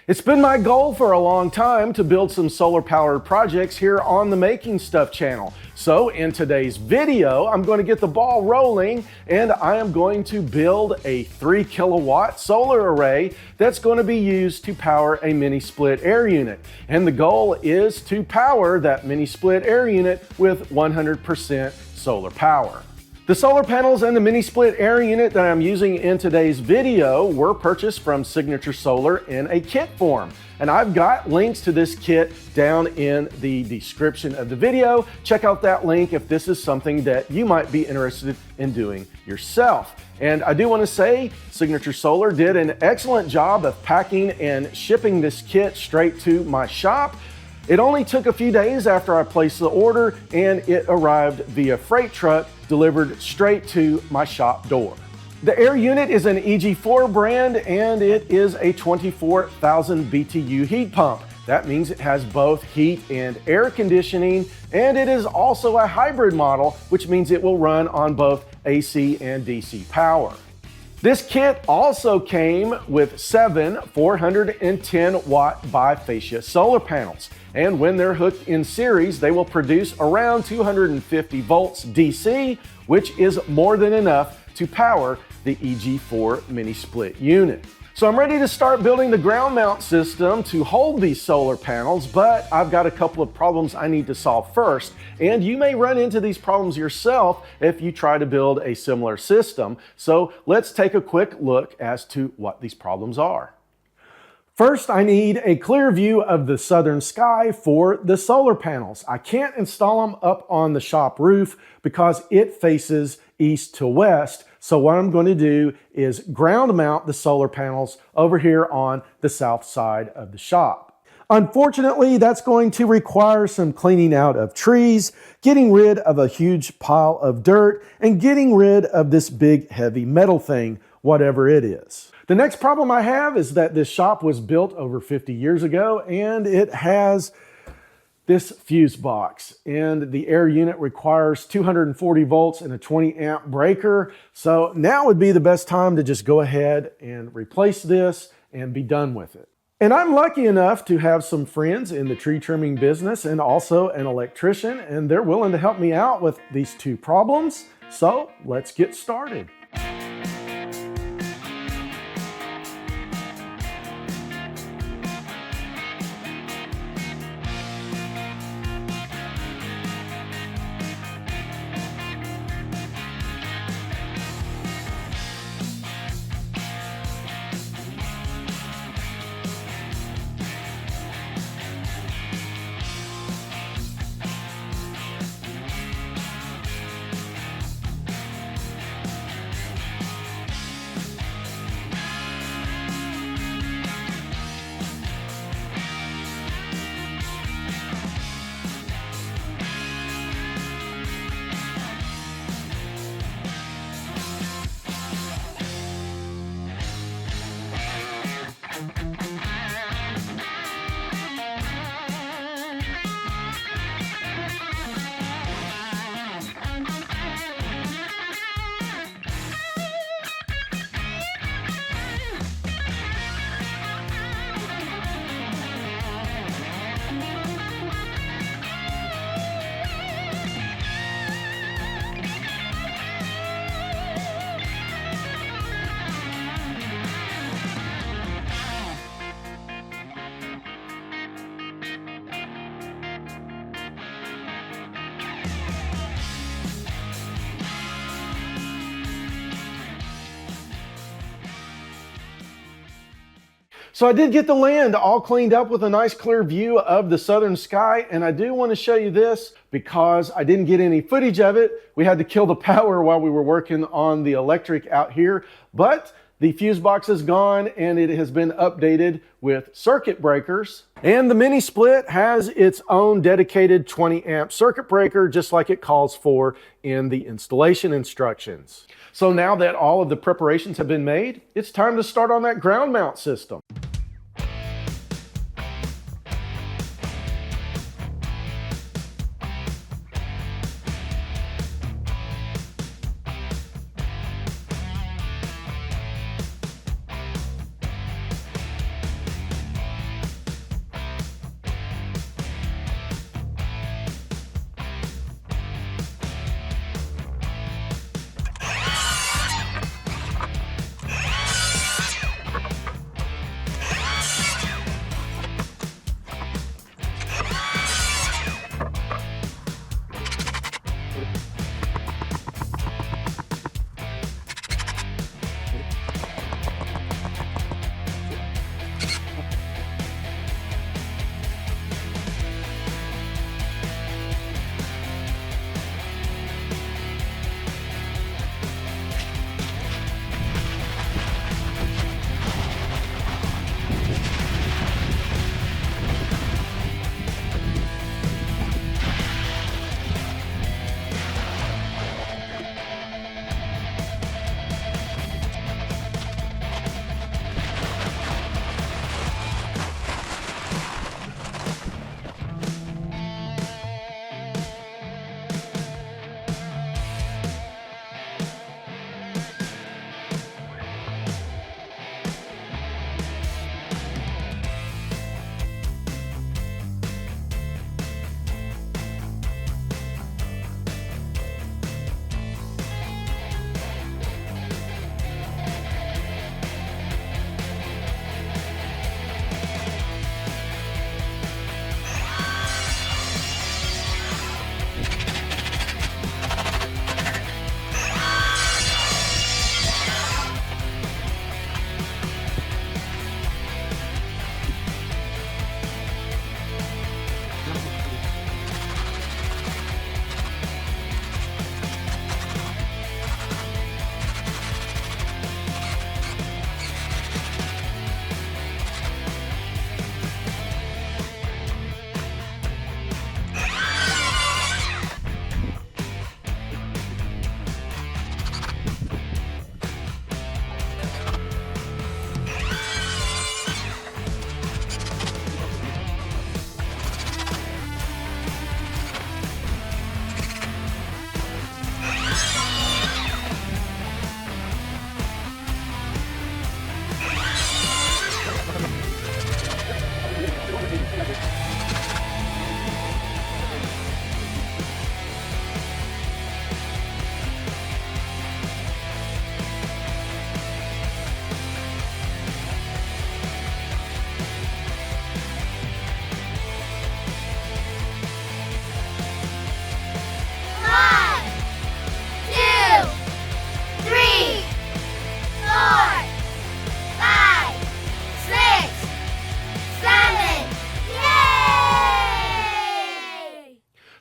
It's been my goal for a long time to build some solar powered projects here on the Making Stuff channel. So in today's video, I'm going to get the ball rolling and I am going to build a 3 kilowatt solar array that's going to be used to power a mini split air unit. And the goal is to power that mini split air unit with 100% solar power. The solar panels and the mini split air unit that I'm using in today's video were purchased from Signature Solar in a kit form. And I've got links to this kit down in the description of the video. Check out that link if this is something that you might be interested in doing yourself. And I do want to say Signature Solar did an excellent job of packing and shipping this kit straight to my shop. It only took a few days after I placed the order and it arrived via freight truck delivered straight to my shop door. The air unit is an EG4 brand and it is a 24,000 BTU heat pump. That means it has both heat and air conditioning, and it is also a hybrid model, which means it will run on both AC and DC power. This kit also came with 7 410 watt bifacia solar panels. And when they're hooked in series, they will produce around 250 volts DC, which is more than enough to power the EG4 mini split unit. So I'm ready to start building the ground mount system to hold these solar panels, but I've got a couple of problems I need to solve first. And you may run into these problems yourself if you try to build a similar system. So let's take a quick look as to what these problems are. First, I need a clear view of the southern sky for the solar panels. I can't install them up on the shop roof because it faces east to west. So what I'm going to do is ground mount the solar panels over here on the south side of the shop. Unfortunately, that's going to require some cleaning out of trees, getting rid of a huge pile of dirt, and getting rid of this big heavy metal thing, whatever it is. The next problem I have is that this shop was built over 50 years ago and it has this fuse box, and the air unit requires 240 volts and a 20 amp breaker. So now would be the best time to just go ahead and replace this and be done with it. And I'm lucky enough to have some friends in the tree trimming business and also an electrician, and they're willing to help me out with these two problems. So let's get started. So I did get the land all cleaned up with a nice clear view of the southern sky, and I do want to show you this because I didn't get any footage of it. We had to kill the power while we were working on the electric out here, but the fuse box is gone and it has been updated with circuit breakers. And the mini split has its own dedicated 20 amp circuit breaker, just like it calls for in the installation instructions. So now that all of the preparations have been made, it's time to start on that ground mount system.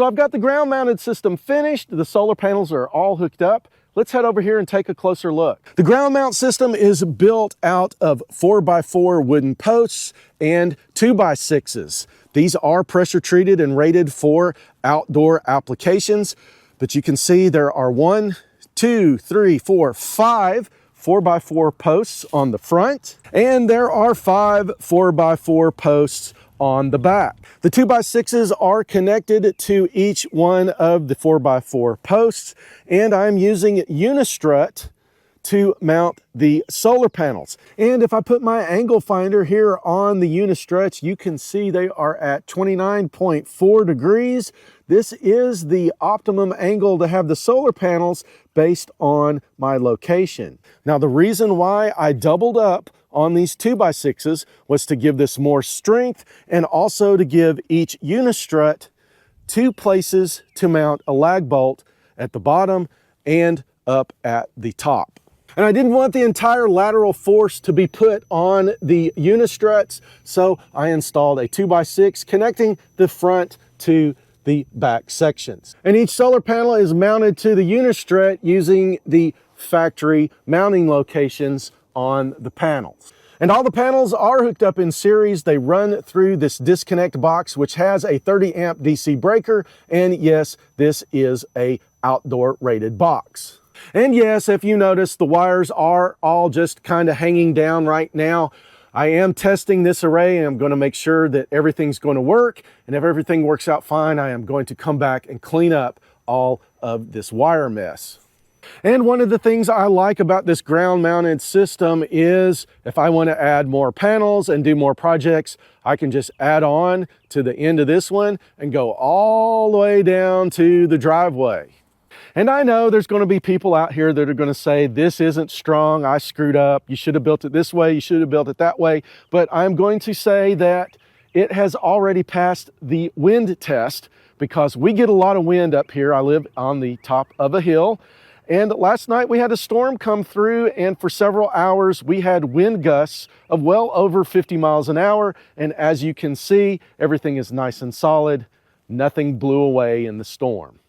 So I've got the ground mounted system finished. The solar panels are all hooked up. Let's head over here and take a closer look. The ground mount system is built out of 4x4 wooden posts and 2x6s. These are pressure treated and rated for outdoor applications, but you can see there are 5 4x4 posts on the front, and there are 5 4x4 posts on the back. The 2x6s are connected to each one of the 4x4 posts, and I'm using Unistrut to mount the solar panels. And if I put my angle finder here on the Unistruts, you can see they are at 29.4 degrees. This is the optimum angle to have the solar panels based on my location. Now, the reason why I doubled up on these 2x6s was to give this more strength and also to give each Unistrut 2 places to mount a lag bolt at the bottom and up at the top. And I didn't want the entire lateral force to be put on the Unistruts, so I installed a 2x6 connecting the front to the back sections. And each solar panel is mounted to the Unistrut using the factory mounting locations on the panels. And all the panels are hooked up in series. They run through this disconnect box, which has a 30 amp DC breaker. And yes, this is a outdoor rated box. And yes, if you notice, the wires are all just kind of hanging down right now. I am testing this array and I'm going to make sure that everything's going to work. And if everything works out fine, I am going to come back and clean up all of this wire mess. And one of the things I like about this ground mounted system is if I want to add more panels and do more projects, I can just add on to the end of this one and go all the way down to the driveway. And I know there's going to be people out here that are going to say, this isn't strong, I screwed up, you should have built it this way, you should have built it that way. But I'm going to say that it has already passed the wind test because we get a lot of wind up here. I live on the top of a hill. And last night we had a storm come through, and for several hours we had wind gusts of well over 50 miles an hour. And as you can see, everything is nice and solid. Nothing blew away in the storm.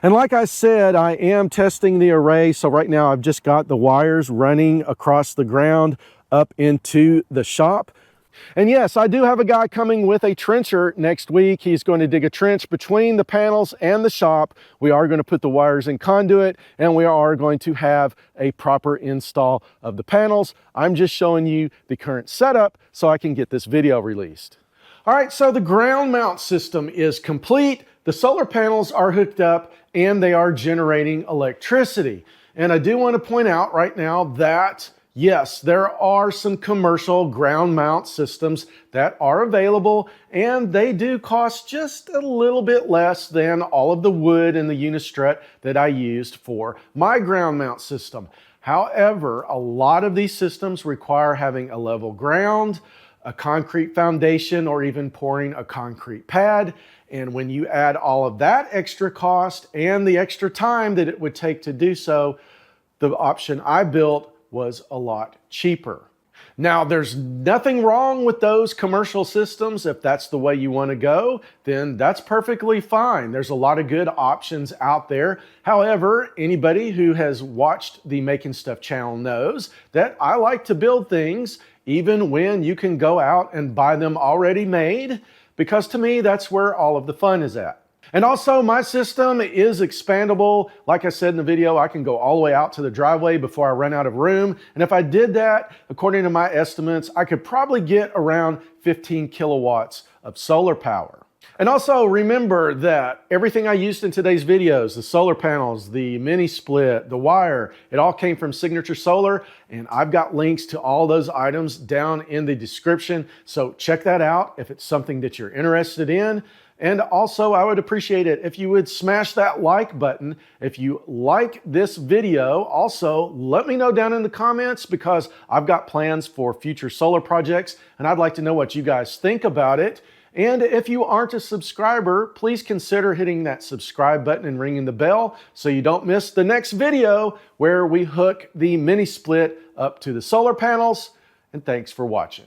And like I said, I am testing the array. So right now I've just got the wires running across the ground up into the shop. And yes, I do have a guy coming with a trencher next week. He's going to dig a trench between the panels and the shop. We are going to put the wires in conduit, and we are going to have a proper install of the panels. I'm just showing you the current setup so I can get this video released. All right, so the ground mount system is complete. The solar panels are hooked up and they are generating electricity. And I do want to point out right now that yes, there are some commercial ground mount systems that are available, and they do cost just a little bit less than all of the wood and the Unistrut that I used for my ground mount system. However, a lot of these systems require having a level ground, a concrete foundation, or even pouring a concrete pad. And when you add all of that extra cost and the extra time that it would take to do so, the option I built was a lot cheaper. Now, there's nothing wrong with those commercial systems. If that's the way you want to go, then that's perfectly fine. There's a lot of good options out there. However, anybody who has watched the Making Stuff channel knows that I like to build things even when you can go out and buy them already made, because to me, that's where all of the fun is at. And also, my system is expandable. Like I said in the video, I can go all the way out to the driveway before I run out of room. And if I did that, according to my estimates, I could probably get around 15 kilowatts of solar power. And also remember that everything I used in today's videos, the solar panels, the mini split, the wire, it all came from Signature Solar. And I've got links to all those items down in the description. So check that out if it's something that you're interested in. And also, I would appreciate it if you would smash that like button. If you like this video, also let me know down in the comments, because I've got plans for future solar projects and I'd like to know what you guys think about it. And if you aren't a subscriber, please consider hitting that subscribe button and ringing the bell so you don't miss the next video where we hook the mini split up to the solar panels. And thanks for watching.